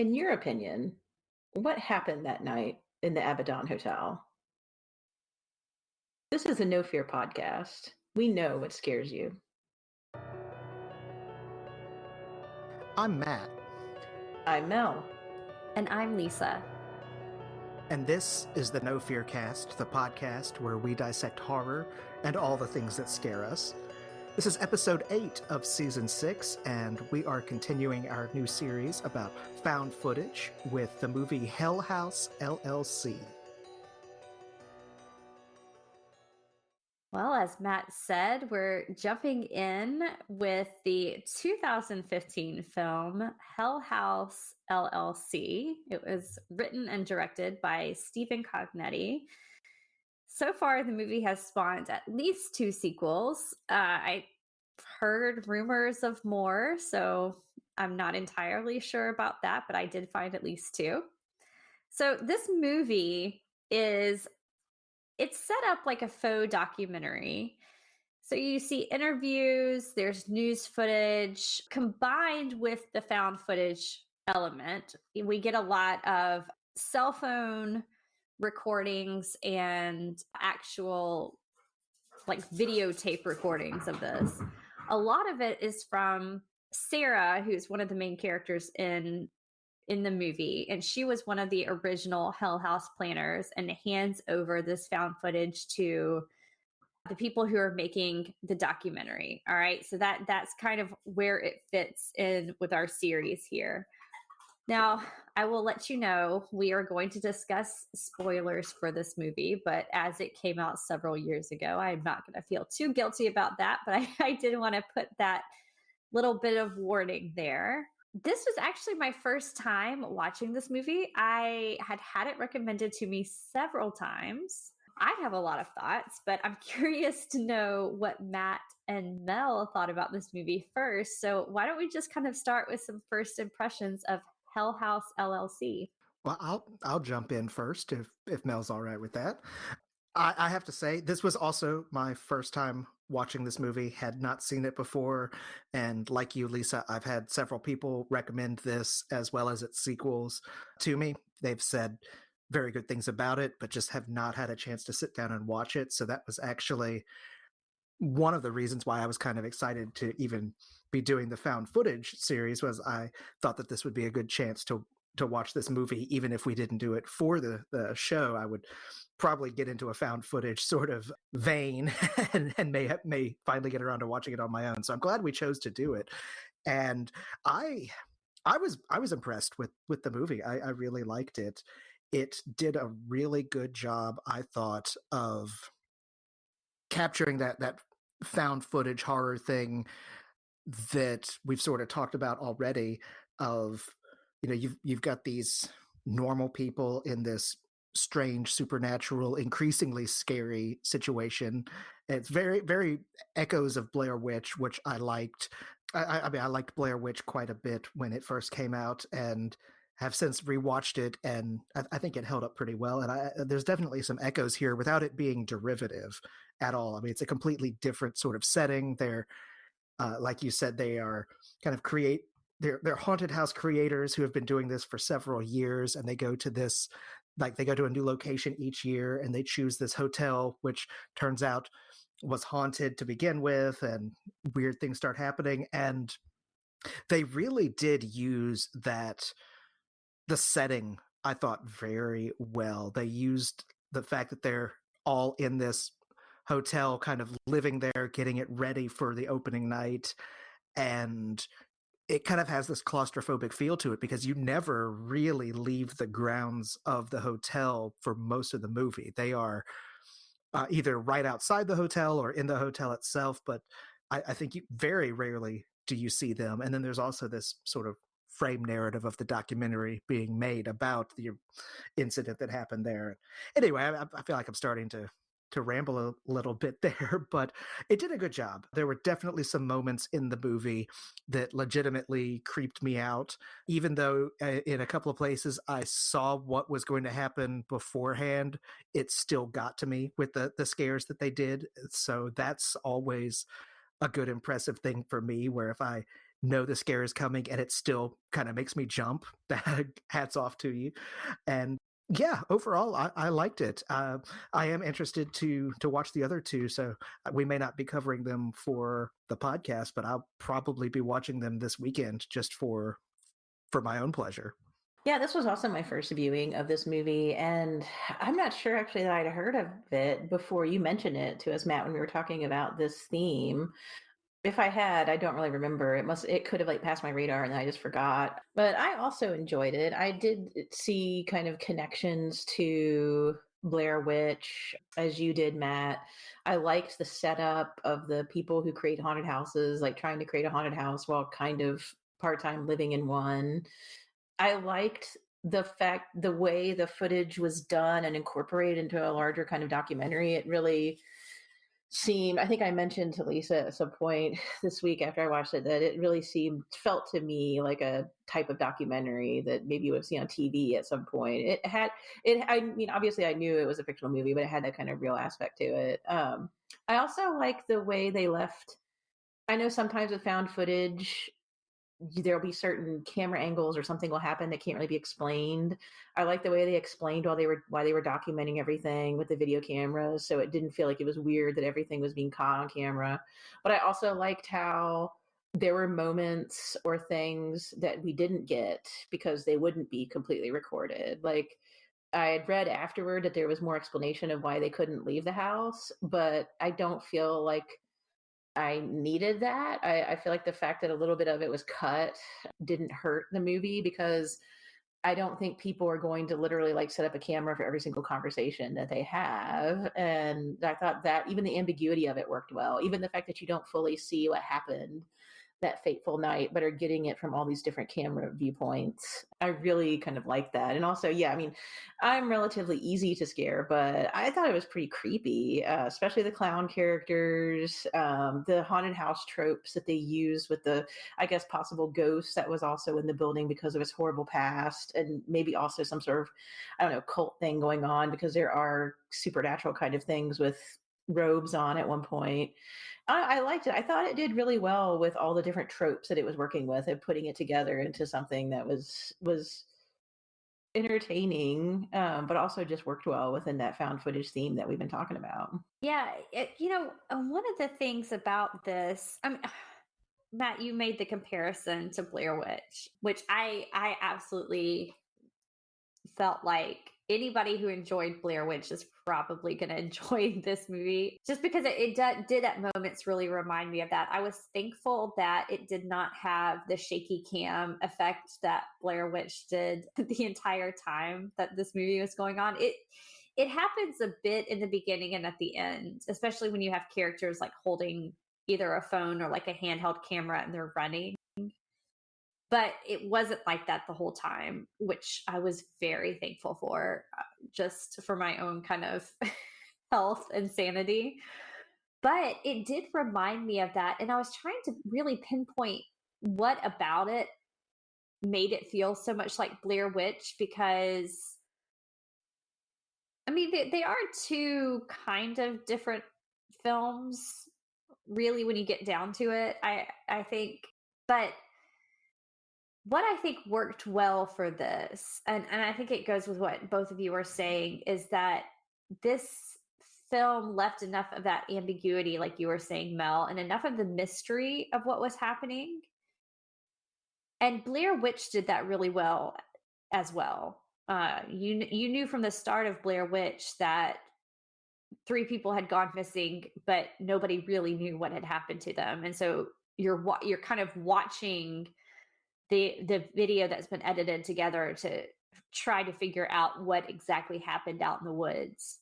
In your opinion, what happened that night in the Abaddon Hotel? This is a no fear podcast. We know what scares you. I'm Matt, I'm Mel. And I'm Lisa. and this is the No Fear Cast, the podcast where we dissect horror and all the things that scare us. This is episode 8 of season 6, and we are continuing our new series about found footage with the movie Hell House LLC. Well, as Matt said, we're jumping in with the 2015 film Hell House LLC. It was written and directed by Stephen Cognetti. So far, the movie has spawned at least 2 sequels. I've heard rumors of more, so I'm not entirely sure about that, but I did find at least 2. So this movie it's set up like a faux documentary. So you see interviews, there's news footage combined with the found footage element. We get a lot of cell phone recordings and actual like videotape recordings of this. A lot of it is from Sarah, who's one of the main characters in the movie, and she was one of the original Hell House planners and hands over this found footage to the people who are making the documentary. All right, so that's kind of where it fits in with our series here. Now, I will let you know we are going to discuss spoilers for this movie, but as it came out several years ago, I'm not going to feel too guilty about that, but I did want to put that little bit of warning there. This was actually my first time watching this movie. I had it recommended to me several times. I have a lot of thoughts, but I'm curious to know what Matt and Mel thought about this movie first. So why don't we just kind of start with some first impressions of Hell House LLC? Well, I'll jump in first if Mel's all right with that. I have to say, this was also my first time watching this movie, had not seen it before. And like you, Lisa, I've had several people recommend this as well as its sequels to me. They've said very good things about it, but just have not had a chance to sit down and watch it. So that was actually one of the reasons why I was kind of excited to even be doing the found footage series. Was I thought that this would be a good chance to watch this movie, even if we didn't do it for the show. I would probably get into a found footage sort of vein and may finally get around to watching it on my own. So I'm glad we chose to do it. And I was impressed with the movie. I really liked it. It did a really good job, I thought, of capturing that found footage horror thing that we've sort of talked about already. Of, you know, you've got these normal people in this strange, supernatural, increasingly scary situation. It's very, very echoes of Blair Witch, which I liked. I mean, I liked Blair Witch quite a bit when it first came out, and have since rewatched it, and I think it held up pretty well. And there's definitely some echoes here without it being derivative at all. I mean, it's a completely different sort of setting. They're like you said, they are kind of they're haunted house creators who have been doing this for several years, and they go to this, like, they go to a new location each year, and they choose this hotel, which turns out was haunted to begin with, and weird things start happening. And they really did use the setting, I thought, very well. They used the fact that they're all in this hotel, kind of living there, getting it ready for the opening night. And it kind of has this claustrophobic feel to it, because you never really leave the grounds of the hotel for most of the movie. They are either right outside the hotel or in the hotel itself, but I think very rarely do you see them. And then there's also this sort of frame narrative of the documentary being made about the incident that happened there. Anyway, I feel like I'm starting to ramble a little bit there, but it did a good job. There were definitely some moments in the movie that legitimately creeped me out, even though in a couple of places I saw what was going to happen beforehand. It still got to me with the scares that they did. So that's always a good impressive thing for me, where if I know the scare is coming and it still kind of makes me jump. Hats off to you. And yeah, overall, I liked it. I am interested to watch the other two, so we may not be covering them for the podcast, but I'll probably be watching them this weekend just for my own pleasure. Yeah, this was also my first viewing of this movie, and I'm not sure actually that I'd heard of it before you mentioned it to us, Matt, when we were talking about this theme. If I had, I don't really remember. It could have like passed my radar and I just forgot. But I also enjoyed it. I did see kind of connections to Blair Witch as you did, Matt. I liked the setup of the people who create haunted houses, like trying to create a haunted house while kind of part-time living in one. I liked the way the footage was done and incorporated into a larger kind of documentary. It really seemed, I think I mentioned to Lisa at some point this week after I watched it, that it really felt to me like a type of documentary that maybe you would have seen on TV at some point. I mean, obviously I knew it was a fictional movie, but it had that kind of real aspect to it. I also like the way they left. I know sometimes with found footage, there'll be certain camera angles or something will happen that can't really be explained. I like the way they explained why they were documenting everything with the video cameras, so it didn't feel like it was weird that everything was being caught on camera. But I also liked how there were moments or things that we didn't get because they wouldn't be completely recorded. Like I had read afterward that there was more explanation of why they couldn't leave the house, but I don't feel like I needed that. I feel like the fact that a little bit of it was cut didn't hurt the movie because I don't think people are going to literally like set up a camera for every single conversation that they have. And I thought that even the ambiguity of it worked well. Even the fact that you don't fully see what happened that fateful night, but are getting it from all these different camera viewpoints. I really kind of like that. And also, yeah, I mean, I'm relatively easy to scare, but I thought it was pretty creepy, especially the clown characters, the haunted house tropes that they use with the, I guess, possible ghost that was also in the building because of his horrible past, and maybe also some sort of, I don't know, cult thing going on because there are supernatural kind of things with robes on at one point. I liked it. I thought it did really well with all the different tropes that it was working with and putting it together into something that was entertaining, but also just worked well within that found footage theme that we've been talking about. Yeah, one of the things about this, I mean, Matt, you made the comparison to Blair Witch, which I absolutely felt like anybody who enjoyed Blair Witch is probably going to enjoy this movie just because did at moments really remind me of that. I was thankful that it did not have the shaky cam effect that Blair Witch did the entire time that this movie was going on. It happens a bit in the beginning and at the end, especially when you have characters like holding either a phone or like a handheld camera and they're running. But it wasn't like that the whole time, which I was very thankful for, just for my own kind of health and sanity. But it did remind me of that. And I was trying to really pinpoint what about it made it feel so much like Blair Witch, because I mean, they are two kind of different films, really, when you get down to it. I think, but what I think worked well for this, and I think it goes with what both of you are saying, is that this film left enough of that ambiguity, like you were saying, Mel, and enough of the mystery of what was happening. And Blair Witch did that really well as well. You knew from the start of Blair Witch that three people had gone missing, but nobody really knew what had happened to them, and so you're kind of watching the video that's been edited together to try to figure out what exactly happened out in the woods.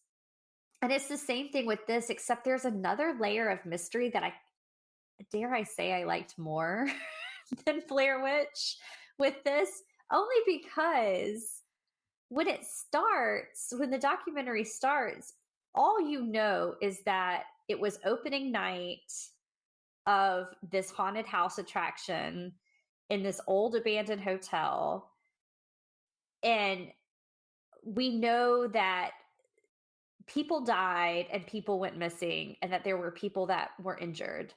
And it's the same thing with this, except there's another layer of mystery that I say I liked more than Blair Witch with this, only because when the documentary starts, all you know is that it was opening night of this haunted house attraction in this old abandoned hotel. And we know that people died and people went missing and that there were people that were injured.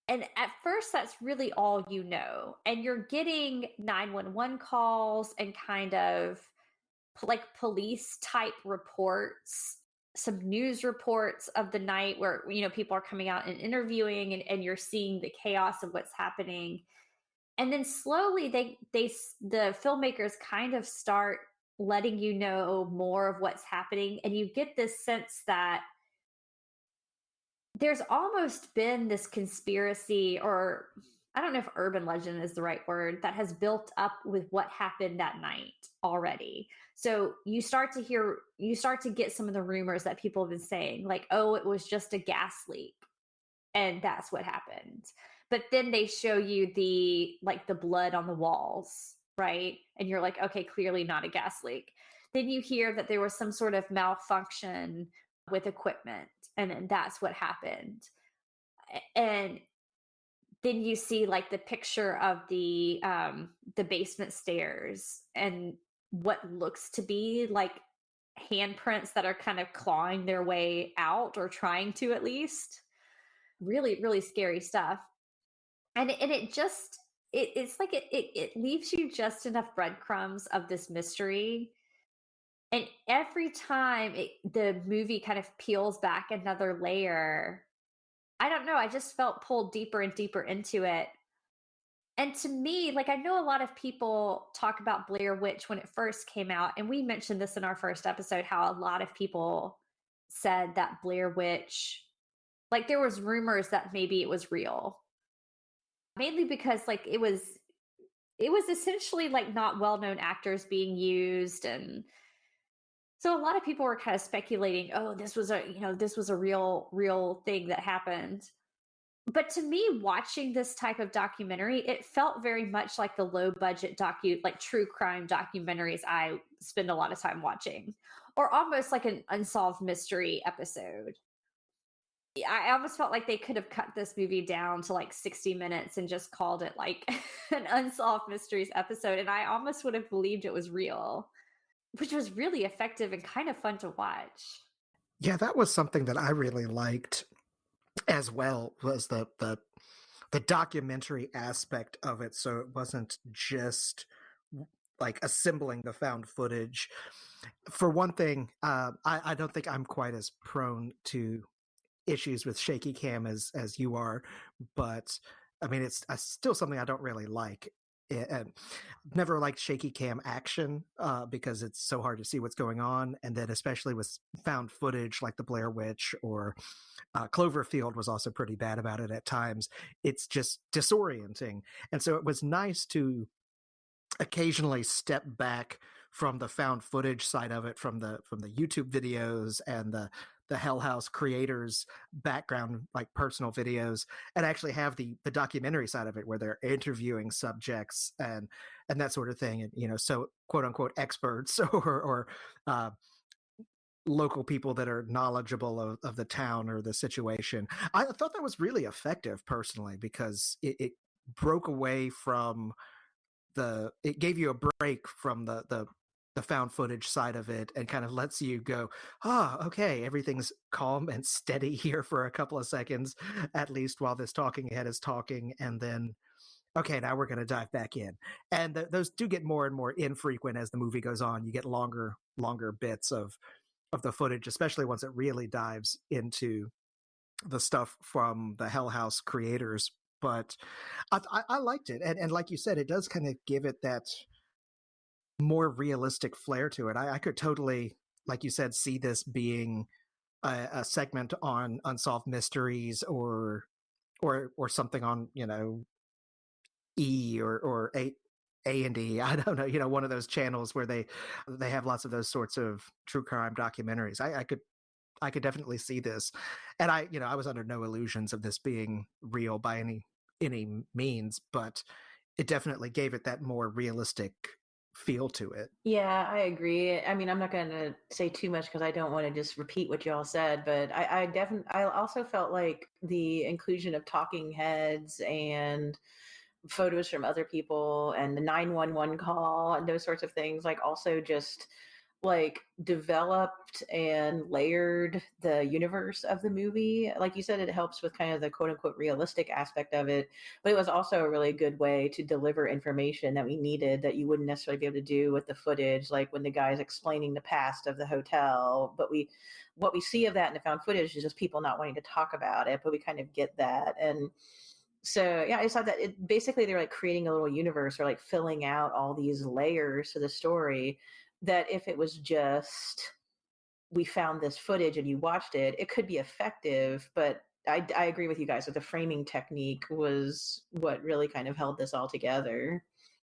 And at first, that's really all you know. And you're getting 911 calls and kind of like police type reports, some news reports of the night where, people are coming out and interviewing, and you're seeing the chaos of what's happening. And then slowly the filmmakers kind of start letting you know more of what's happening. And you get this sense that there's almost been this conspiracy, or I don't know if urban legend is the right word, that has built up with what happened that night already. So you start to get some of the rumors that people have been saying, like, oh, it was just a gas leak and that's what happened. But then they show you the blood on the walls, right? And you're like, okay, clearly not a gas leak. Then you hear that there was some sort of malfunction with equipment, and that's what happened. And then you see like the picture of the basement stairs and what looks to be like handprints that are kind of clawing their way out, or trying to, at least. Really, really scary stuff. And it's like it leaves you just enough breadcrumbs of this mystery. And every time the movie kind of peels back another layer, I don't know, I just felt pulled deeper and deeper into it. And to me, like, I know a lot of people talk about Blair Witch when it first came out, and we mentioned this in our first episode, how a lot of people said that Blair Witch, like, there was rumors that maybe it was real. Mainly because like it was essentially like not well-known actors being used, and so a lot of people were kind of speculating, oh, this was a real thing that happened. But to me, watching this type of documentary, it felt very much like the low budget like true crime documentaries I spend a lot of time watching, or almost like an unsolved mystery episode. I almost felt like they could have cut this movie down to like 60 minutes and just called it like an unsolved mysteries episode, and I almost would have believed it was real, which was really effective and kind of fun to watch. Yeah, that was something that I really liked as well, was the documentary aspect of it. So it wasn't just like assembling the found footage. For one thing, I don't think I'm quite as prone to issues with shaky cam as you are, but I mean, it's still something I don't really like. And never liked shaky cam action because it's so hard to see what's going on, and then especially with found footage like the Blair Witch or Cloverfield was also pretty bad about it at times. It's just disorienting, and so it was nice to occasionally step back from the found footage side of it, from the YouTube videos and the Hell House creators background, like personal videos, and actually have the documentary side of it where they're interviewing subjects and that sort of thing, and so quote unquote experts or local people that are knowledgeable of the town or the situation. I thought that was really effective personally, because it broke away from it gave you a break from the found footage side of it, and kind of lets you go, okay, everything's calm and steady here for a couple of seconds, at least while this talking head is talking, and then, okay, now we're going to dive back in. And those do get more and more infrequent as the movie goes on. You get longer bits of the footage, especially once it really dives into the stuff from the Hell House creators. But I liked it. And like you said, it does kind of give it that more realistic flair to it. I could totally, like you said, see this being a segment on Unsolved Mysteries or something on, E or A&E. I don't know, one of those channels where they have lots of those sorts of true crime documentaries. I could definitely see this. And I was under no illusions of this being real by any means, but it definitely gave it that more realistic feel to it. Yeah, I agree. I mean, I'm not going to say too much because I don't want to just repeat what y'all said, but I also felt like the inclusion of talking heads and photos from other people and the 911 call and those sorts of things, like, also just like developed and layered the universe of the movie. Like you said, it helps with kind of the quote unquote realistic aspect of it, but it was also a really good way to deliver information that we needed that you wouldn't necessarily be able to do with the footage, like when the guy's explaining the past of the hotel. But what we see of that in the found footage is just people not wanting to talk about it, but we kind of get that. And so yeah, I just thought that it basically they're like creating a little universe or like filling out all these layers to the story that if it was just we found this footage and you watched it, it could be effective. But I agree with you guys that the framing technique was what really kind of held this all together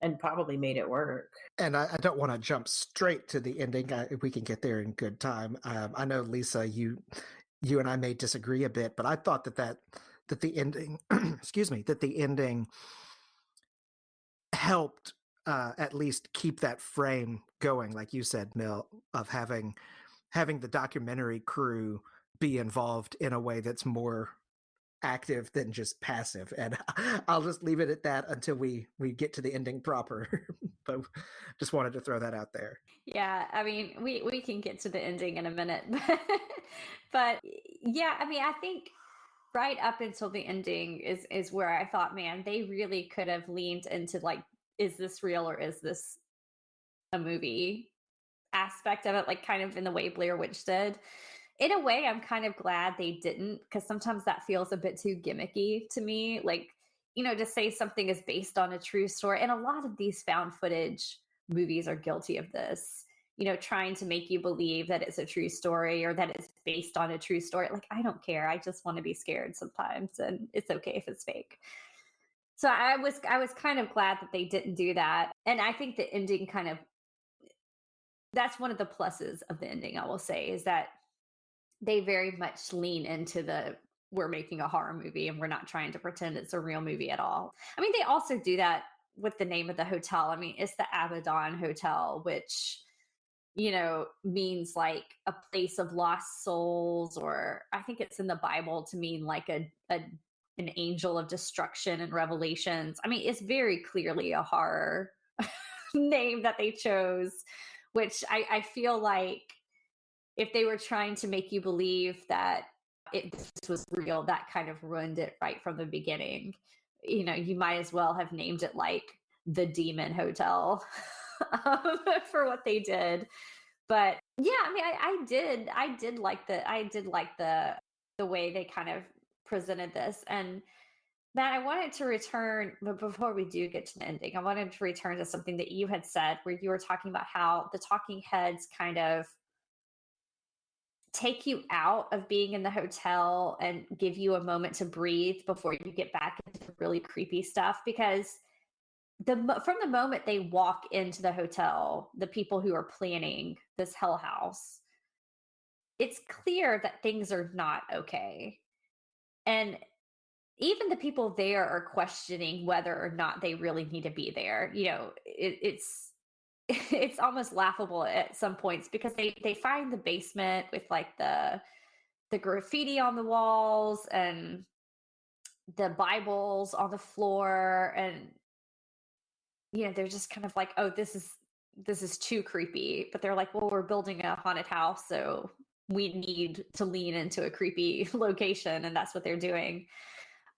and probably made it work. And I don't want to jump straight to the ending. We can get there in good time. I know, Lisa, you and I may disagree a bit, but I thought that the ending, excuse me, that the ending helped at least keep that frame going, like you said, Mill, of having the documentary crew be involved in a way that's more active than just passive. And I'll just leave it at that until we get to the ending proper. But just wanted to throw that out there. Yeah, I mean, we can get to the ending in a minute, but yeah, I mean, I think right up until the ending is where I thought, man, they really could have leaned into like, is this real or is this a movie aspect of it, like kind of in the way Blair Witch did. In a way, I'm kind of glad they didn't, because sometimes that feels a bit too gimmicky to me. Like, to say something is based on a true story. And a lot of these found footage movies are guilty of this, trying to make you believe that it's a true story or that it's based on a true story. Like, I don't care. I just want to be scared sometimes, and it's okay if it's fake. So I was kind of glad that they didn't do that. And I think the ending kind of, that's one of the pluses of the ending, I will say, is that they very much lean into we're making a horror movie and we're not trying to pretend it's a real movie at all. I mean, they also do that with the name of the hotel. I mean, it's the Abaddon Hotel, which, means like a place of lost souls, or I think it's in the Bible to mean like an angel of destruction in Revelations. I mean, it's very clearly a horror name that they chose, which I feel like if they were trying to make you believe that this was real, that kind of ruined it right from the beginning. You might as well have named it like the Demon Hotel for what they did. But yeah, I mean, I did like the way they kind of presented this. And Matt, I wanted to return, but before we do get to the ending, I wanted to return to something that you had said, where you were talking about how the talking heads kind of take you out of being in the hotel and give you a moment to breathe before you get back into the really creepy stuff. Because from the moment they walk into the hotel, the people who are planning this hell house, it's clear that things are not okay. And even the people there are questioning whether or not they really need to be there. It's it's almost laughable at some points, because they find the basement with like the graffiti on the walls and the Bibles on the floor, and they're just kind of like, oh, this is too creepy. But they're like, well, we're building a haunted house, so we need to lean into a creepy location, and that's what they're doing.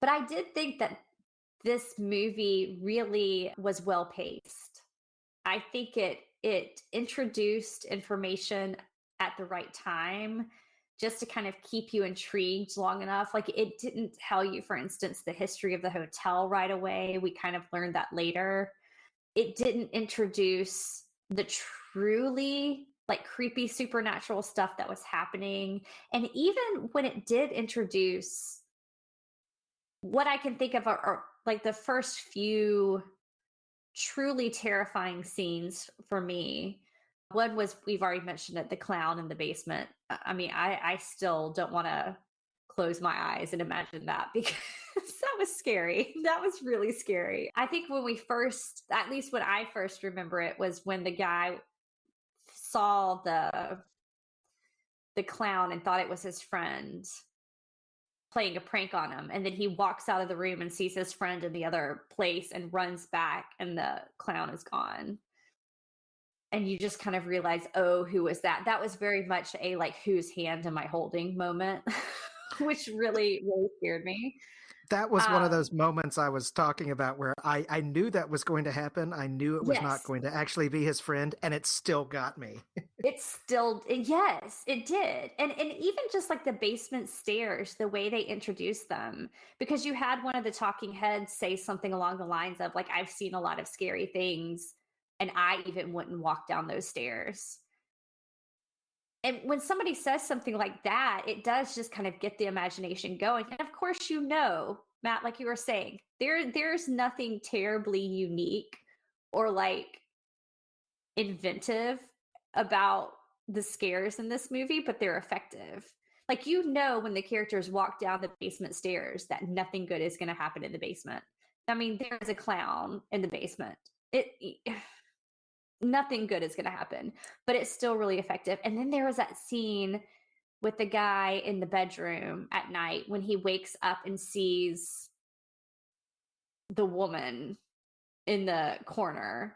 But I did think that this movie really was well paced. I think it introduced information at the right time, just to kind of keep you intrigued long enough. Like, it didn't tell you, for instance, the history of the hotel right away. We kind of learned that later. It didn't introduce the truly like creepy supernatural stuff that was happening. And even when it did introduce, what I can think of are like the first few truly terrifying scenes for me. One was, we've already mentioned it, the clown in the basement. I mean, I still don't want to close my eyes and imagine that, because that was scary. That was really scary. I think when we first, at least when I first remember it, was when the guy saw the clown and thought it was his friend playing a prank on him, and then he walks out of the room and sees his friend in the other place and runs back, and the clown is gone. and you just kind of realize, oh, who was that? That was very much a like, whose hand am I holding moment, which really, really scared me. That was one of Um, those moments I was talking about where I knew that was going to happen. I knew it was not yes, going to actually be his friend, and it still got me. it still, yes, it did. And even just like the basement stairs, the way they introduced them, because you had one of the talking heads say something along the lines of like, I've seen a lot of scary things, and I even wouldn't walk down those stairs. And when somebody says something like that, it does just kind of get the imagination going. And of course, Matt, like you were saying, there's nothing terribly unique or like inventive about the scares in this movie, but they're effective. Like, when the characters walk down the basement stairs that nothing good is going to happen in the basement. I mean, there's a clown in the basement. It nothing good is going to happen, but it's still really effective. And then there was that scene with the guy in the bedroom at night when he wakes up and sees the woman in the corner,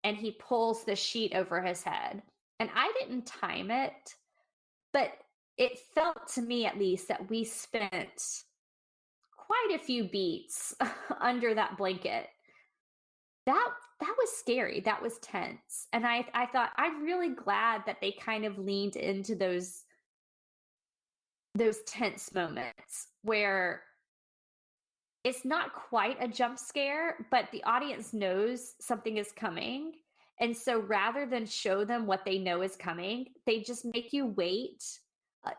and he pulls the sheet over his head. And I didn't time it, but it felt to me at least that we spent quite a few beats under that blanket. That was scary. That was tense. And I thought, I'm really glad that they kind of leaned into those tense moments where it's not quite a jump scare, but the audience knows something is coming. And so rather than show them what they know is coming, they just make you wait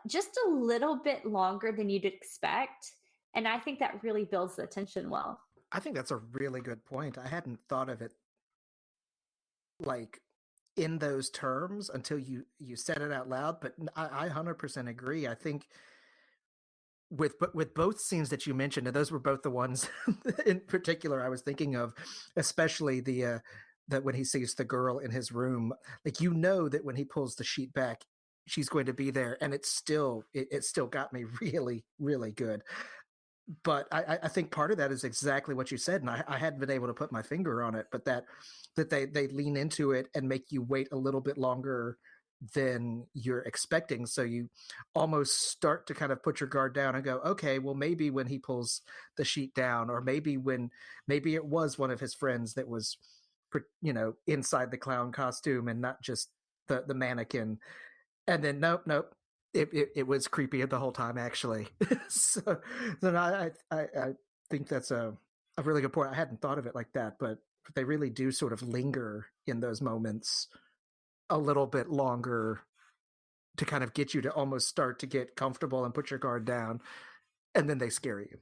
just a little bit longer than you'd expect. And I think that really builds the tension well. I think that's a really good point. I hadn't thought of it like in those terms until you said it out loud, but I 100% agree. I think with both scenes that you mentioned, and those were both the ones in particular I was thinking of, especially the that when he sees the girl in his room, like that when he pulls the sheet back, she's going to be there, and it still got me really, really good. But I think part of that is exactly what you said, and I hadn't been able to put my finger on it, but that they lean into it and make you wait a little bit longer than you're expecting, so you almost start to kind of put your guard down and go, okay, well, maybe when he pulls the sheet down, or maybe it was one of his friends that was inside the clown costume and not just the mannequin. And then nope, it was creepy the whole time, actually. So then I think that's a really good point. I hadn't thought of it like that, but they really do sort of linger in those moments a little bit longer to kind of get you to almost start to get comfortable and put your guard down, and then they scare you.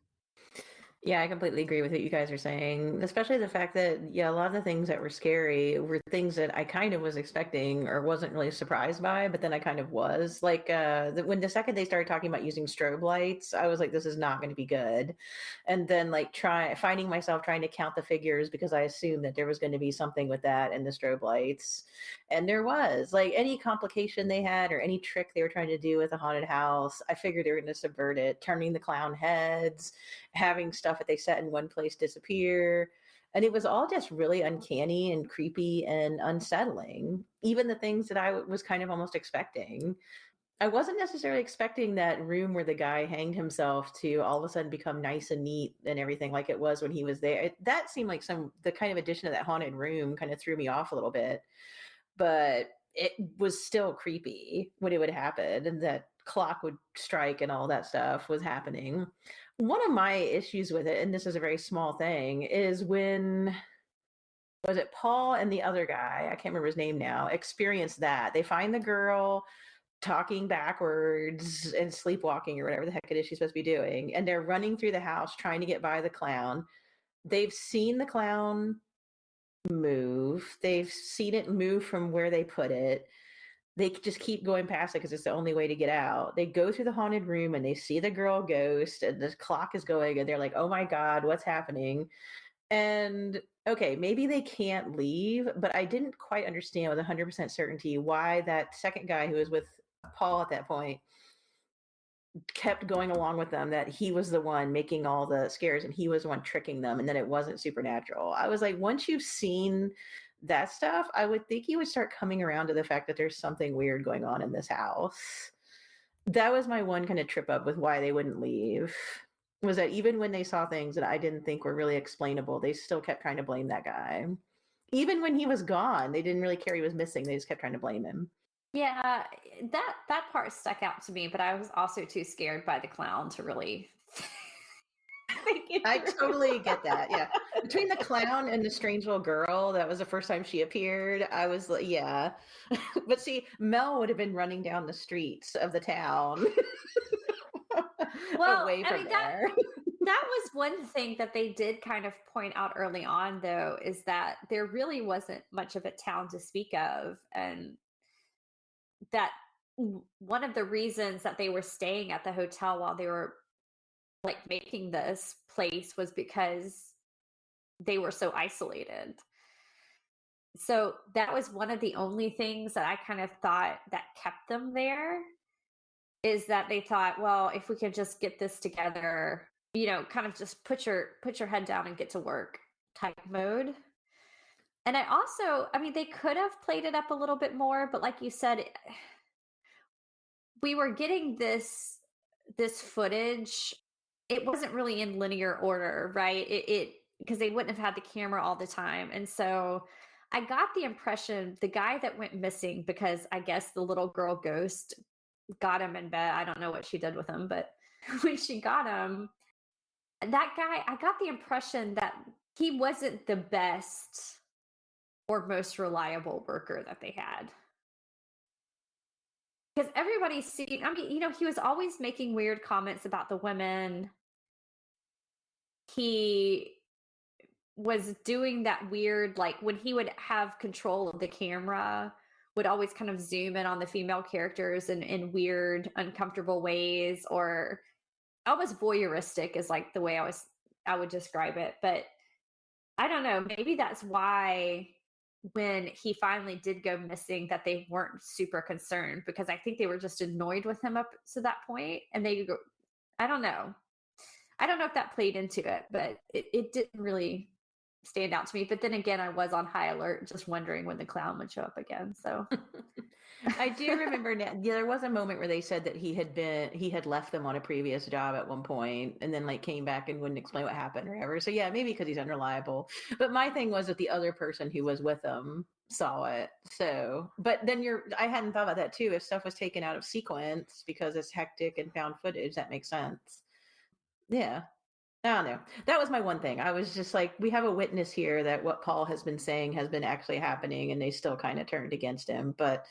Yeah, I completely agree with what you guys are saying, especially the fact that, yeah, a lot of the things that were scary were things that I kind of was expecting or wasn't really surprised by, but then I kind of was. Like, when the second they started talking about using strobe lights, I was like, this is not going to be good. And then, like, finding myself trying to count the figures because I assumed that there was going to be something with that and the strobe lights. And there was. Like, any complication they had or any trick they were trying to do with a haunted house, I figured they were going to subvert it, turning the clown heads, having stuff that they set in one place disappear. And it was all just really uncanny and creepy and unsettling. Even the things that I was kind of almost expecting. I wasn't necessarily expecting that room where the guy hanged himself to all of a sudden become nice and neat and everything like it was when he was there. That seemed like the kind of addition of that haunted room kind of threw me off a little bit. But it was still creepy when it would happen, and that clock would strike and all that stuff was happening. One of my issues with it, and this is a very small thing, is when was it Paul and the other guy, I can't remember his name now, experience that. They find the girl talking backwards and sleepwalking or whatever the heck it is she's supposed to be doing, and they're running through the house trying to get by the clown. They've seen the clown move. They've seen it move from where they put it. They just keep going past it because it's the only way to get out. They go through the haunted room and they see the girl ghost and the clock is going and they're like, oh my God, what's happening? And okay, maybe they can't leave, but I didn't quite understand with 100% certainty why that second guy who was with Paul at that point kept going along with them, that he was the one making all the scares and he was the one tricking them and that it wasn't supernatural. I was like, once you've seen that stuff, I would think he would start coming around to the fact that there's something weird going on in this house. That was my one kind of trip up with why they wouldn't leave. Was that even when they saw things that I didn't think were really explainable, they still kept trying to blame that guy. Even when he was gone, they didn't really care he was missing. They just kept trying to blame him. Yeah, that part stuck out to me, but I was also too scared by the clown to really think it I through. totally get that. Yeah. Between the clown and the strange little girl, that was the first time she appeared. I was like, yeah. But see, Mel would have been running down the streets of the town Well, away I from mean there. that was one thing that they did kind of point out early on, though, is that there really wasn't much of a town to speak of, and that one of the reasons that they were staying at the hotel while they were like making this place was because they were so isolated. So that was one of the only things that I kind of thought that kept them there, is that they thought, well, if we could just get this together, kind of just put your head down and get to work type mode. And I mean, they could have played it up a little bit more, but like you said, we were getting this footage. It wasn't really in linear order, right? It because they wouldn't have had the camera all the time. And so I got the impression the guy that went missing, because I guess the little girl ghost got him in bed. I don't know what she did with him, but when she got him, that guy, I got the impression that he wasn't the best or most reliable worker that they had. Because everybody's seen, I mean, he was always making weird comments about the women. He was doing that weird, like when he would have control of the camera, would always kind of zoom in on the female characters in weird, uncomfortable ways, or almost voyeuristic is like the way I would describe it. But I don't know, maybe that's why when he finally did go missing that they weren't super concerned, because I think they were just annoyed with him up to that point, and I don't know. I don't know if that played into it, but it didn't really stand out to me. But then again, I was on high alert, just wondering when the clown would show up again. So I do remember now, there was a moment where they said that he had left them on a previous job at one point and then like came back and wouldn't explain what happened or whatever. So yeah, maybe because he's unreliable. But my thing was that the other person who was with him saw it. So, but then I hadn't thought about that too. If stuff was taken out of sequence because it's hectic and found footage, that makes sense. Yeah. I don't know. That was my one thing. I was just like, we have a witness here that what Paul has been saying has been actually happening, and they still kind of turned against him. But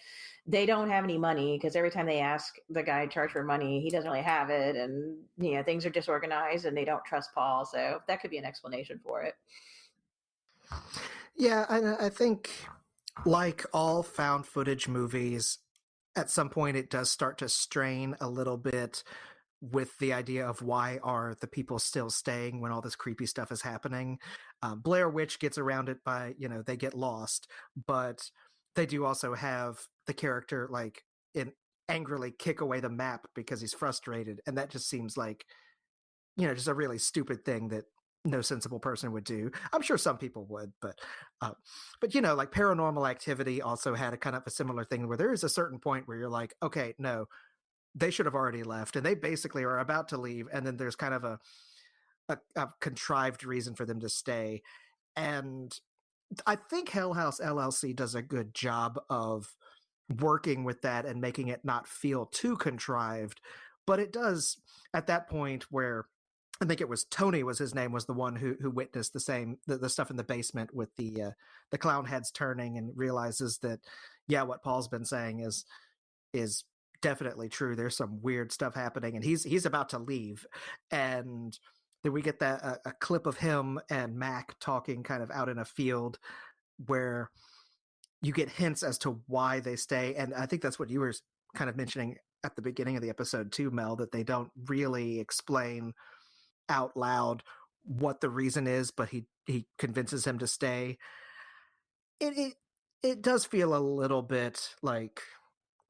they don't have any money because every time they ask the guy to charge for money, he doesn't really have it, and things are disorganized, and they don't trust Paul. So that could be an explanation for it. Yeah, I think like all found footage movies, at some point it does start to strain a little bit with the idea of why are the people still staying when all this creepy stuff is happening. Blair Witch gets around it by, they get lost, but they do also have the character like angrily kick away the map because he's frustrated. And that just seems like, just a really stupid thing that no sensible person would do. I'm sure some people would, but like Paranormal Activity also had a kind of a similar thing where there is a certain point where you're like, okay, no, they should have already left, and they basically are about to leave, and then there's kind of a contrived reason for them to stay. And I think Hell House LLC does a good job of working with that and making it not feel too contrived. But it does, at that point where I think it was Tony was his name, was the one who witnessed the stuff in the basement with the clown heads turning, and realizes that what Paul's been saying is definitely true. There's some weird stuff happening, and he's about to leave. And then we get that a clip of him and Mac talking kind of out in a field where you get hints as to why they stay. And I think that's what you were kind of mentioning at the beginning of the episode too, Mel, that they don't really explain out loud what the reason is, but he convinces him to stay. It does feel a little bit like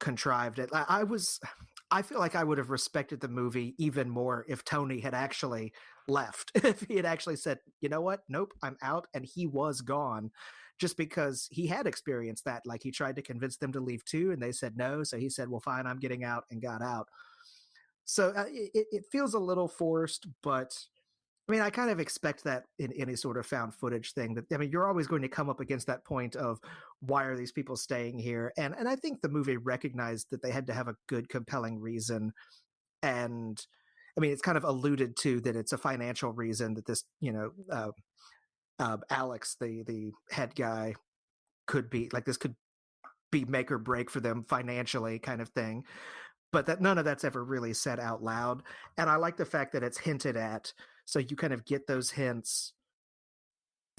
contrived. I feel like I would have respected the movie even more if Tony had actually left. If he had actually said, you know what, nope, I'm out, and he was gone. just because he had experienced that. Like, he tried to convince them to leave too, and they said no. So he said, well, fine, I'm getting out, and got out. So it feels a little forced, but I mean, I kind of expect that in any sort of found footage thing. That, I mean, you're always going to come up against that point of why are these people staying here? And I think the movie recognized that they had to have a good, compelling reason. And I mean, it's kind of alluded to that it's a financial reason that this, Alex, the head guy, could be like, this could be make or break for them financially, kind of thing. But that none of that's ever really said out loud. And I like the fact that it's hinted at, so you kind of get those hints.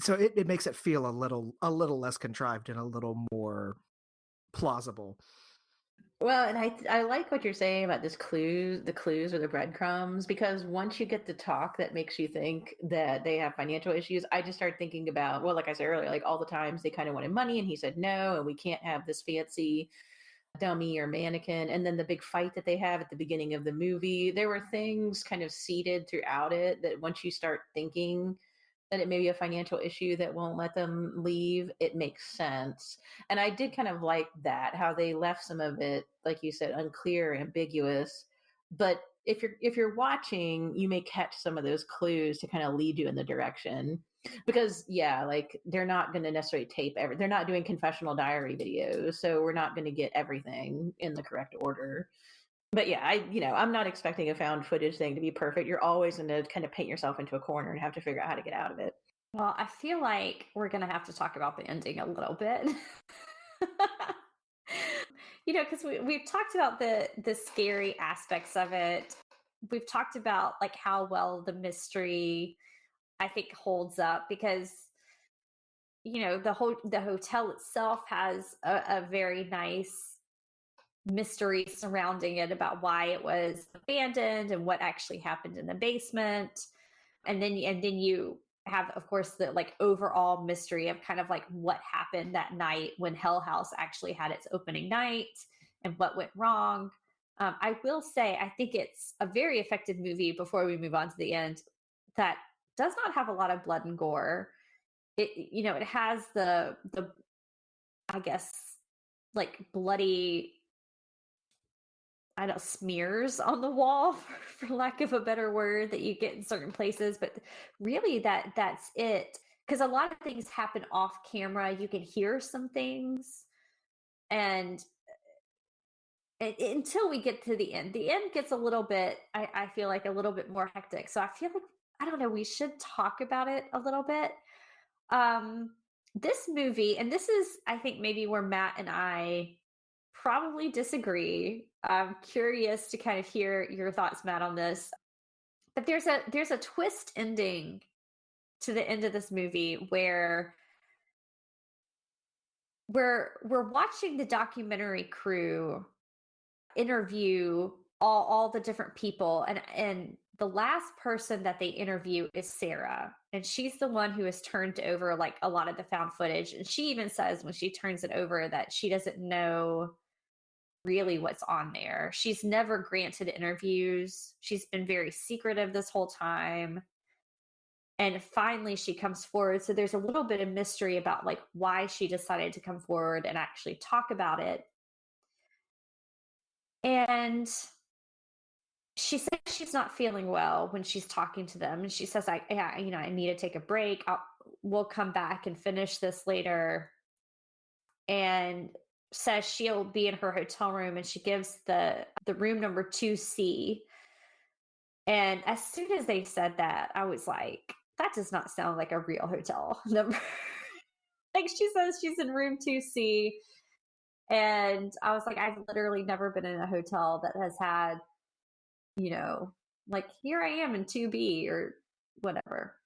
So it makes it feel a little less contrived and a little more plausible. Well, and I like what you're saying about the clues or the breadcrumbs, because once you get the talk that makes you think that they have financial issues, I just start thinking about, well, like I said earlier, like all the times they kind of wanted money and he said no, and we can't have this fancy dummy or mannequin. And then the big fight that they have at the beginning of the movie, there were things kind of seeded throughout it that once you start thinking that it may be a financial issue that won't let them leave, it makes sense. And I did kind of like that, how they left some of it, like you said, unclear, ambiguous. But if you're watching, you may catch some of those clues to kind of lead you in the direction. Because yeah, like they're not going to necessarily they're not doing confessional diary videos, so we're not going to get everything in the correct order. But yeah, I'm not expecting a found footage thing to be perfect. You're always going to kind of paint yourself into a corner and have to figure out how to get out of it. Well, I feel like we're going to have to talk about the ending a little bit. Because we've talked about the scary aspects of it. We've talked about like how well the mystery, I think, holds up, because the hotel itself has a very nice mystery surrounding it about why it was abandoned and what actually happened in the basement. And then you have, of course, the like overall mystery of kind of like what happened that night when Hell House actually had its opening night and what went wrong. I will say, I think it's a very effective movie, before we move on to the end, that does not have a lot of blood and gore. It has the I guess, like bloody, I don't know, smears on the wall, for lack of a better word, that you get in certain places. But really, that's it. Because a lot of things happen off camera. You can hear some things, and until we get to the end gets a little bit, I feel like, a little bit more hectic. So I feel like, I don't know, we should talk about it a little bit. This movie, and this is, I think, maybe where Matt and I probably disagree. I'm curious to kind of hear your thoughts, Matt, on this. But there's a twist ending to the end of this movie where we're watching the documentary crew interview all the different people, and the last person that they interview is Sarah, and she's the one who has turned over like a lot of the found footage. And she even says, when she turns it over, that she doesn't know really what's on there. She's never granted interviews. She's been very secretive this whole time. And finally she comes forward. So there's a little bit of mystery about like why she decided to come forward and actually talk about it. And she says she's not feeling well when she's talking to them. And she says, I need to take a break. We'll come back and finish this later. And says she'll be in her hotel room, and she gives the room number 2C. And as soon as they said that, I was like, that does not sound like a real hotel number. Like, she says she's in room 2C. And I was like, I've literally never been in a hotel that has had, like, here I am in 2B or whatever.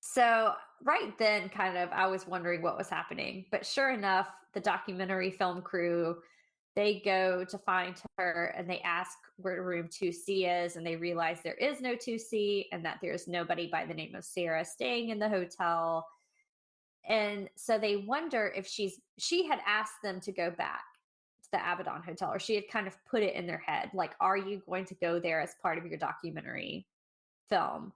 So right then, kind of, I was wondering what was happening. But sure enough, the documentary film crew, they go to find her, and they ask where room 2C is, and they realize there is no 2C, and that there's nobody by the name of Sarah staying in the hotel. And so they wonder if she had asked them to go back to the Abaddon Hotel, or she had kind of put it in their head, like, are you going to go there as part of your documentary film?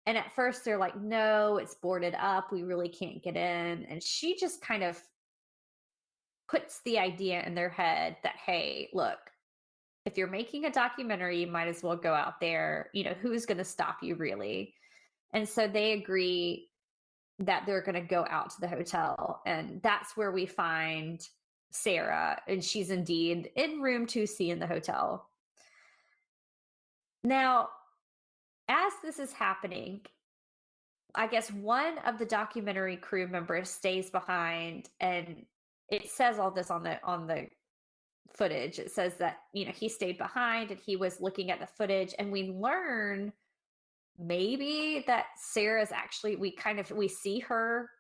And at first they're like, no, it's boarded up. We really can't get in. And she just kind of puts the idea in their head that, hey, look, if you're making a documentary, you might as well go out there. Who's going to stop you, really? And so they agree that they're going to go out to the hotel. And that's where we find Sarah. And she's indeed in room 2C in the hotel. Now, as this is happening, I guess one of the documentary crew members stays behind, and it says all this on the footage. It says that, he stayed behind and he was looking at the footage, and we learn maybe that Sarah's actually, we see her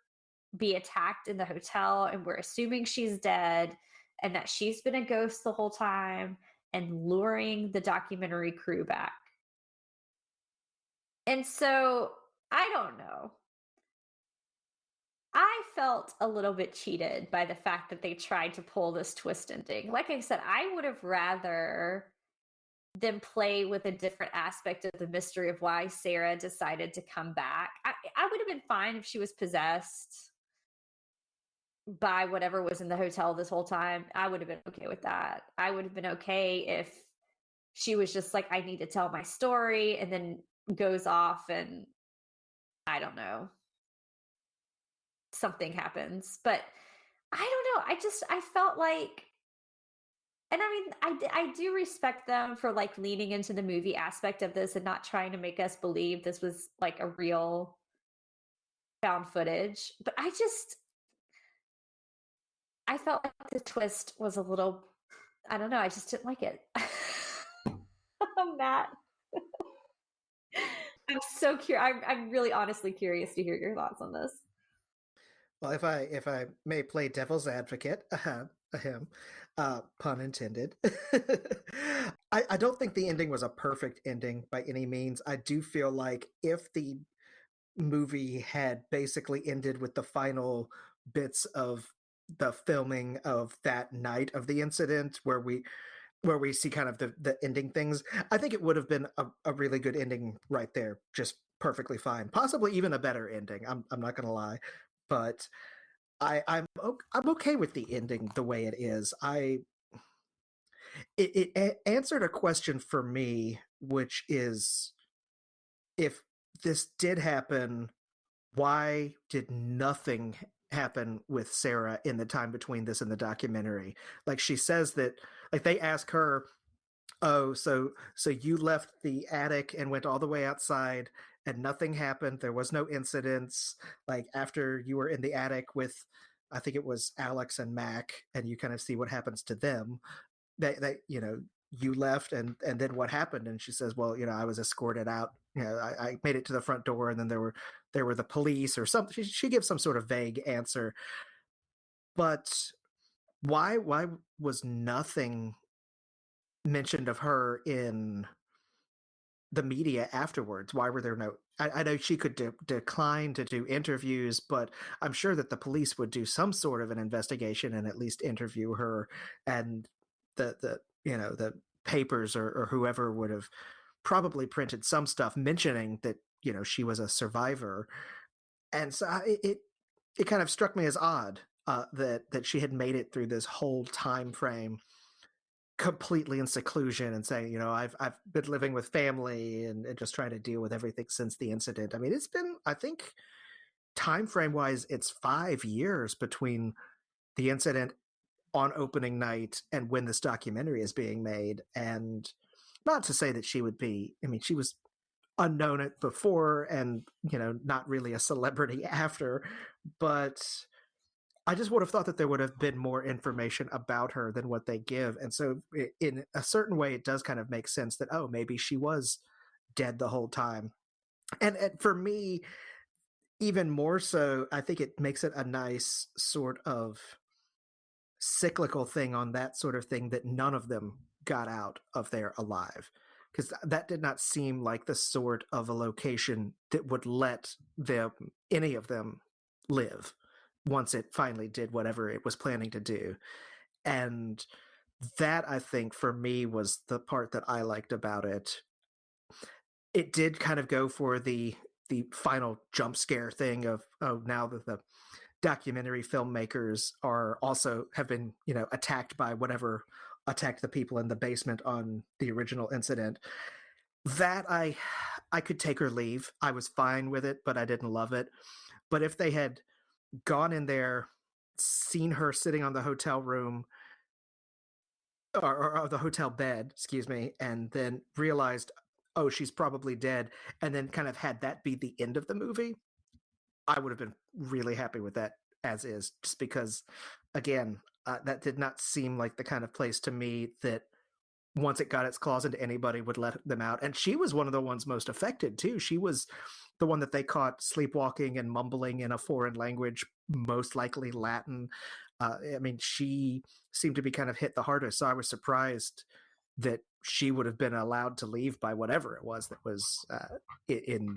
be attacked in the hotel, and we're assuming she's dead and that she's been a ghost the whole time and luring the documentary crew back. And so I don't know. I felt a little bit cheated by the fact that they tried to pull this twist ending. Like I said, I would have rather them play with a different aspect of the mystery of why Sarah decided to come back. I would have been fine if she was possessed by whatever was in the hotel this whole time. I would have been okay with that. I would have been okay if she was just like, I need to tell my story, and then goes off and I don't know, something happens. But I don't know. I felt like, and I mean, I do respect them for like leaning into the movie aspect of this and not trying to make us believe this was like a real found footage. But I felt like the twist was a little, I don't know, I just didn't like it. Matt, I'm so curious. I'm really honestly curious to hear your thoughts on this. Well, if I may play devil's advocate, pun intended. I don't think the ending was a perfect ending by any means. I do feel like if the movie had basically ended with the final bits of the filming of that night of the incident where we see kind of the ending things, I think it would have been a really good ending right there, just perfectly fine, possibly even a better ending. I'm not gonna lie, but I'm okay with the ending the way it is. It answered a question for me, which is, if this did happen, why did nothing happen with Sarah in the time between this and the documentary? Like, she says that, like, they ask her, oh, so you left the attic and went all the way outside and nothing happened. There was no incidents. Like, after you were in the attic with, I think it was Alex and Mac, and you kind of see what happens to them. They you left, and then what happened? And she says, well, I was escorted out. I made it to the front door, and then there were the police or something. She gives some sort of vague answer. But why was nothing mentioned of her in the media afterwards? Why were there no? I know she could decline to do interviews, but I'm sure that the police would do some sort of an investigation and at least interview her, and the papers or whoever would have probably printed some stuff mentioning that she was a survivor. And so it kind of struck me as odd that she had made it through this whole time frame completely in seclusion and saying, I've been living with family and just trying to deal with everything since the incident. I mean, it's been, I think, time frame wise, it's 5 years between the incident on opening night and when this documentary is being made. And not to say that she would be, I mean, she was unknown at before and not really a celebrity after, but I just would have thought that there would have been more information about her than what they give. And so in a certain way, it does kind of make sense that, oh, maybe she was dead the whole time. And for me, even more so, I think it makes it a nice sort of cyclical thing on that sort of thing, that none of them got out of there alive. Because that did not seem like the sort of a location that would let any of them live once it finally did whatever it was planning to do. And that, I think, for me, was the part that I liked about it. It did kind of go for the the final jump scare thing of, oh, now that the documentary filmmakers are also have been, attacked by whatever attacked the people in the basement on the original incident. That I could take or leave. I was fine with it, but I didn't love it. But if they had gone in there, seen her sitting on the hotel room or the hotel bed, excuse me, and then realized, oh, she's probably dead, and then kind of had that be the end of the movie, I would have been really happy with that as is, just because, again, that did not seem like the kind of place to me that once it got its claws into anybody would let them out. And she was one of the ones most affected too. She was the one that they caught sleepwalking and mumbling in a foreign language, most likely Latin. I mean, she seemed to be kind of hit the hardest. So I was surprised that she would have been allowed to leave by whatever it was that was in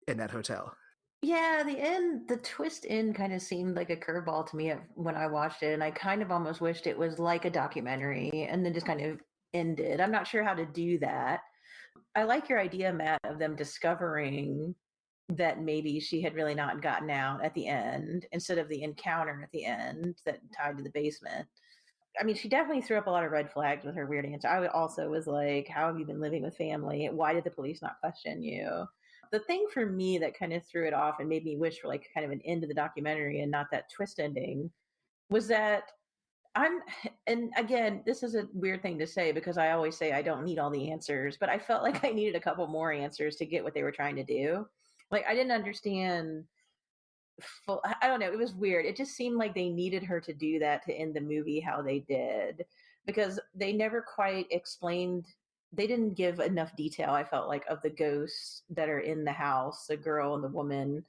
that hotel. Yeah, the twist end kind of seemed like a curveball to me when I watched it, and I kind of almost wished it was like a documentary and then just kind of ended. I'm not sure how to do that. I like your idea, Matt, of them discovering that maybe she had really not gotten out at the end instead of the encounter at the end that tied to the basement. I mean, she definitely threw up a lot of red flags with her weird answer. I also was like, how have you been living with family? Why did the police not question you? The thing for me that kind of threw it off and made me wish for like kind of an end to the documentary and not that twist ending was that and again, this is a weird thing to say because I always say I don't need all the answers, but I felt like I needed a couple more answers to get what they were trying to do. Like, I didn't understand I don't know. It was weird. It just seemed like they needed her to do that to end the movie how they did, because they never quite explained. They didn't give enough detail, I felt like, of the ghosts that are in the house, the girl and the woman,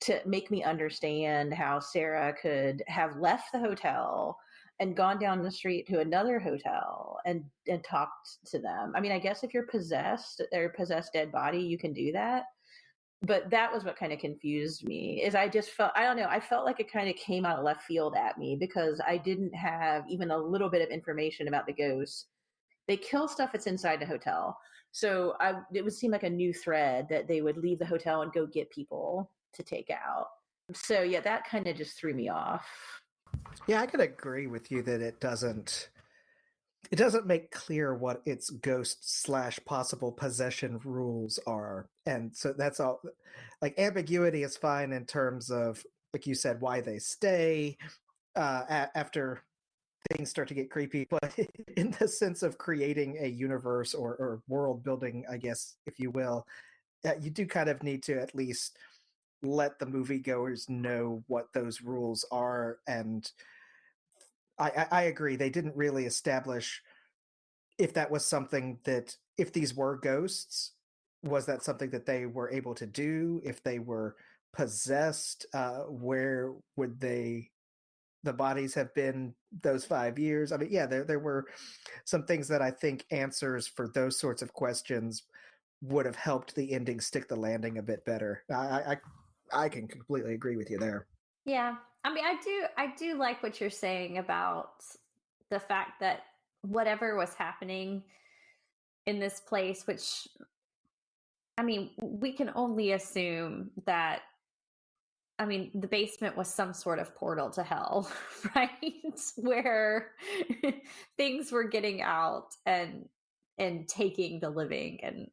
to make me understand how Sarah could have left the hotel and gone down the street to another hotel and talked to them. I mean, I guess if you're possessed or possessed dead body, you can do that, but that was what kind of confused me. Is I just felt, I don't know, I felt like it kind of came out of left field at me because I didn't have even a little bit of information about the ghosts. They kill stuff that's inside the hotel, so it would seem like a new thread that they would leave the hotel and go get people to take out. So yeah, that kind of just threw me off. Yeah, I could agree with you that it doesn't make clear what its ghost / possible possession rules are. And so that's all. Like, ambiguity is fine in terms of, like you said, why they stay after things start to get creepy, but in the sense of creating a universe or world building, I guess, if you will, you do kind of need to at least let the moviegoers know what those rules are. And I agree, they didn't really establish if that was something that, if these were ghosts, was that something that they were able to do? If they were possessed, where would the bodies have been those 5 years? I mean, yeah, there were some things that I think answers for those sorts of questions would have helped the ending stick the landing a bit better. I can completely agree with you there. Yeah. I mean, I do like what you're saying about the fact that whatever was happening in this place, which, I mean, we can only assume that, I mean, the basement was some sort of portal to hell, right? Where things were getting out and taking the living, and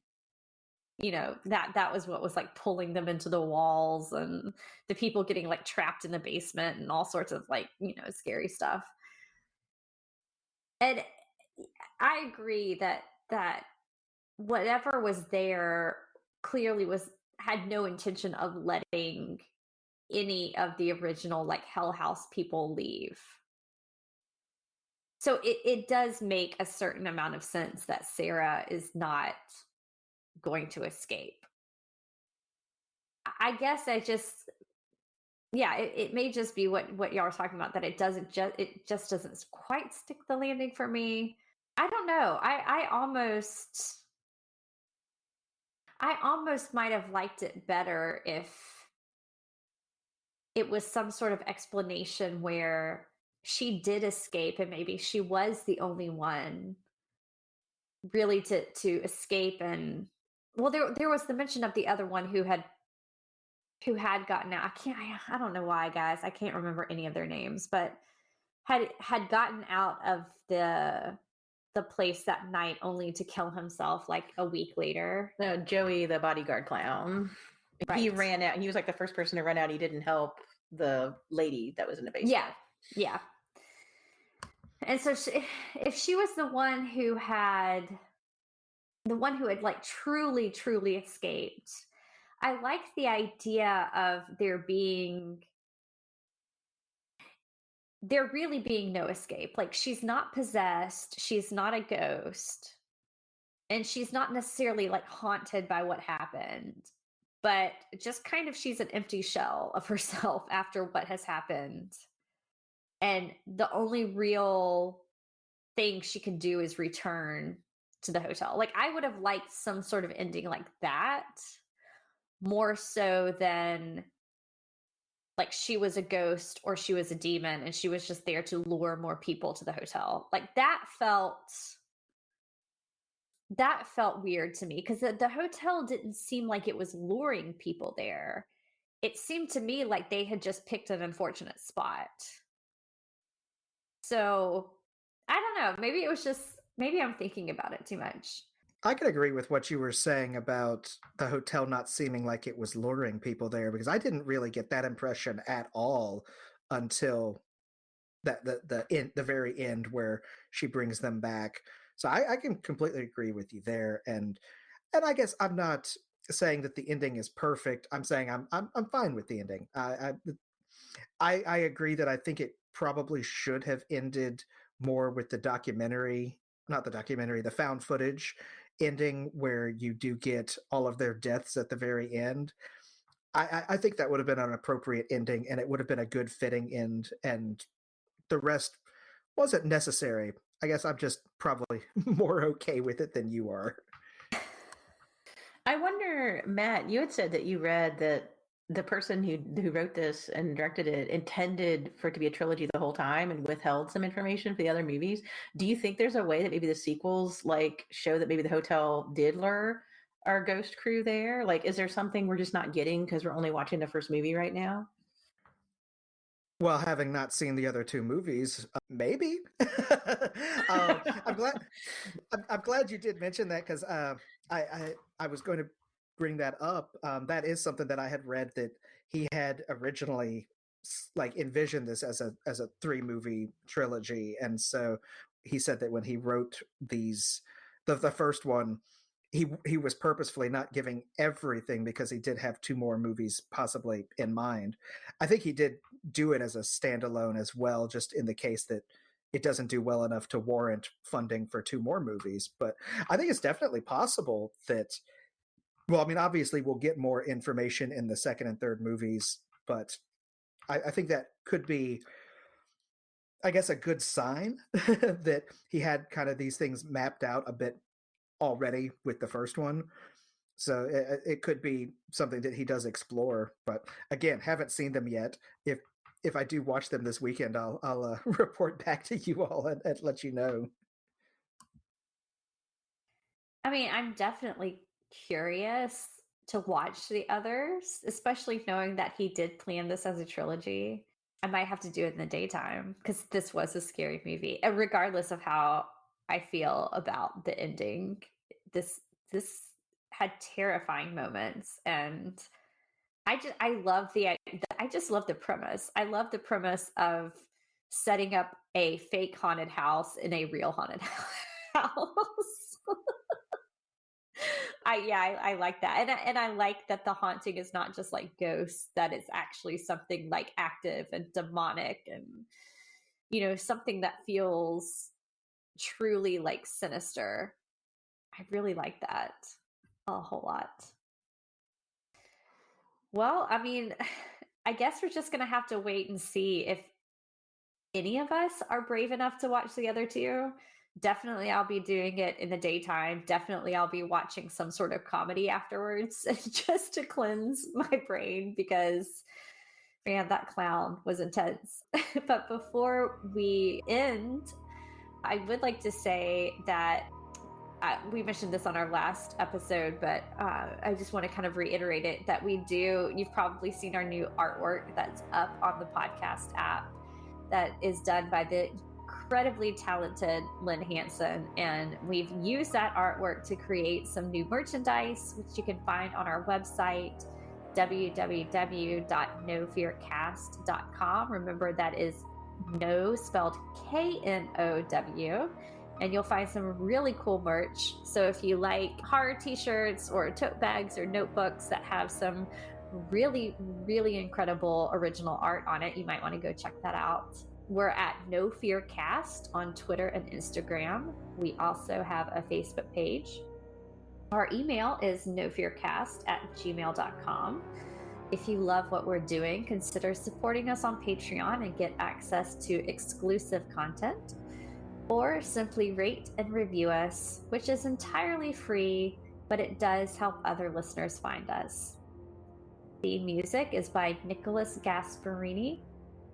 that was what was like pulling them into the walls, and the people getting like trapped in the basement and all sorts of like, scary stuff. And I agree that whatever was there clearly had no intention of letting any of the original like Hell House people leave. So it does make a certain amount of sense that Sarah is not going to escape. I guess it may just be what y'all were talking about, that it just doesn't quite stick the landing for me. I don't know. I almost might have liked it better if it was some sort of explanation where she did escape and maybe she was the only one really to escape. And well, there was the mention of the other one who had who had gotten out. I don't know why, guys. I can't remember any of their names, but had gotten out of the place that night only to kill himself like a week later. No, Joey, the bodyguard clown. Right. He ran out. He was like the first person to run out. He didn't help the lady that was in the basement. Yeah. And so if she was the one who had like truly escaped, I like the idea of there really being no escape. Like, she's not possessed, she's not a ghost, and she's not necessarily like haunted by what happened, but just kind of she's an empty shell of herself after what has happened. And the only real thing she can do is return to the hotel. Like, I would have liked some sort of ending like that, more so than like she was a ghost or she was a demon and she was just there to lure more people to the hotel. Like, that felt weird to me, because the hotel didn't seem like it was luring people there. It seemed to me like they had just picked an unfortunate spot. So I don't know. Maybe I'm thinking about it too much. I could agree with what you were saying about the hotel not seeming like it was luring people there, because I didn't really get that impression at all until the very end where she brings them back. So I can completely agree with you there, and I guess I'm not saying that the ending is perfect. I'm saying I'm fine with the ending. I agree that I think it probably should have ended more with the found footage ending, where you do get all of their deaths at the very end. I think that would have been an appropriate ending, and it would have been a good fitting end, and the rest wasn't necessary. I guess I'm just probably more okay with it than you are. I wonder, Matt, you had said that you read that the person who wrote this and directed it intended for it to be a trilogy the whole time and withheld some information for the other movies. Do you think there's a way that maybe the sequels like show that maybe the hotel did lure our ghost crew there? Like, is there something we're just not getting because we're only watching the first movie right now? Well, having not seen the other two movies, maybe. I'm glad. I'm glad you did mention that, because I was going to bring that up. That is something that I had read, that he had originally like envisioned this as a 3-movie trilogy, and so he said that when he wrote these, the first one, he was purposefully not giving everything, because he did have 2 more movies possibly in mind. I think he did do it as a standalone as well, just in the case that it doesn't do well enough to warrant funding for 2 more movies. But I think it's definitely possible that, well, I mean, obviously we'll get more information in the second and third movies, but I think that could be, I guess, a good sign that he had kind of these things mapped out a bit already with the first one. So it could be something that he does explore. But again, haven't seen them yet. If I do watch them this weekend, I'll report back to you all and let you know. I mean, I'm definitely curious to watch the others, especially knowing that he did plan this as a trilogy. I might have to do it in the daytime, because this was a scary movie. And regardless of how I feel about the ending, this had terrifying moments, and I just love the premise. I love the premise of setting up a fake haunted house in a real haunted house. I like that, and I like that the haunting is not just like ghosts; that it's actually something like active and demonic, and something that feels truly like sinister. I really like that a whole lot. Well, I mean, I guess we're just gonna have to wait and see if any of us are brave enough to watch the other two. Definitely I'll be doing it in the daytime. Definitely I'll be watching some sort of comedy afterwards just to cleanse my brain, because man, that clown was intense. But before we end, I would like to say that we mentioned this on our last episode, but I just want to kind of reiterate it that you've probably seen our new artwork that's up on the podcast app that is done by the incredibly talented Lynn Hansen. And we've used that artwork to create some new merchandise, which you can find on our website, www.nofearcast.com. Remember, that is no spelled K-N-O-W. And you'll find some really cool merch. So if you like horror t-shirts or tote bags or notebooks that have some really, really incredible original art on it, you might want to go check that out. We're at No Fear Cast on Twitter and Instagram. We also have a Facebook page. Our email is nofearcast@gmail.com. If you love what we're doing, consider supporting us on Patreon and get access to exclusive content, or simply rate and review us, which is entirely free, but it does help other listeners find us. The music is by Nicholas Gasparini.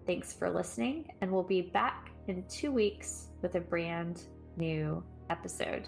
Thanks for listening, and we'll be back in 2 weeks with a brand new episode.